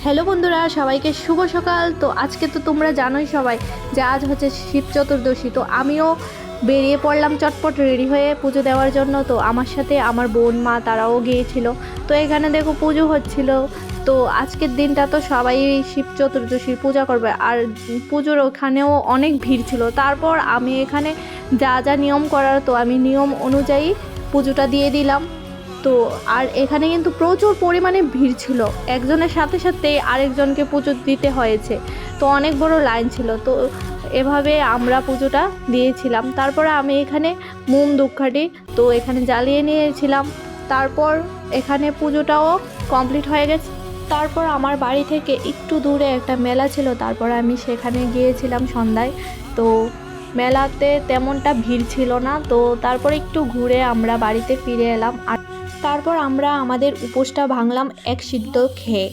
Hello বন্ধুরা, সবাইকে শুভ সকাল। তো আজকে তো তোমরা জানোই সবাই যে আজ হচ্ছে শিব চতুর্দশী। তো আমিও বেরিয়ে পড়লাম চটপট রেডি হয়ে পুজো দেওয়ার জন্য। তো আমার সাথে আমার বোন মা তারাও গিয়েছিল। তো এখানে দেখো পুজো হচ্ছিল। তো আজকের দিনটা তো সবাই শিব চতুর্দশীর পূজা করবে, আর পুজোর ওখানেও অনেক ভিড় ছিল। তারপর আমি এখানে যা যা নিয়ম করার, তো আমি নিয়ম অনুযায়ী পুজোটা দিয়ে দিলাম। তো আর এখানে কিন্তু প্রচুর পরিমাণে ভিড় ছিল, একজনের সাথে সাথে আরেকজনকে পুজো দিতে হয়েছে। তো অনেক বড় লাইন ছিল। তো এভাবে আমরা পুজোটা দিয়েছিলাম। তারপরে আমি এখানে মোম ধূপকাঠি তো এখানে জ্বালিয়ে নিয়েছিলাম। তারপর এখানে পুজোটাও কমপ্লিট হয়ে গেছে। তারপর আমার বাড়ি থেকে একটু দূরে একটা মেলা ছিল, তারপর আমি সেখানে গিয়েছিলাম সন্ধ্যায়। তো মেলাতে তেমনটা ভিড় ছিল না। তো তারপর একটু ঘুরে আমরা বাড়িতে ফিরে এলাম। আর তারপর আমরা আমাদের উপোসটা ভাঙলাম এক সিদ্ধ খেয়ে।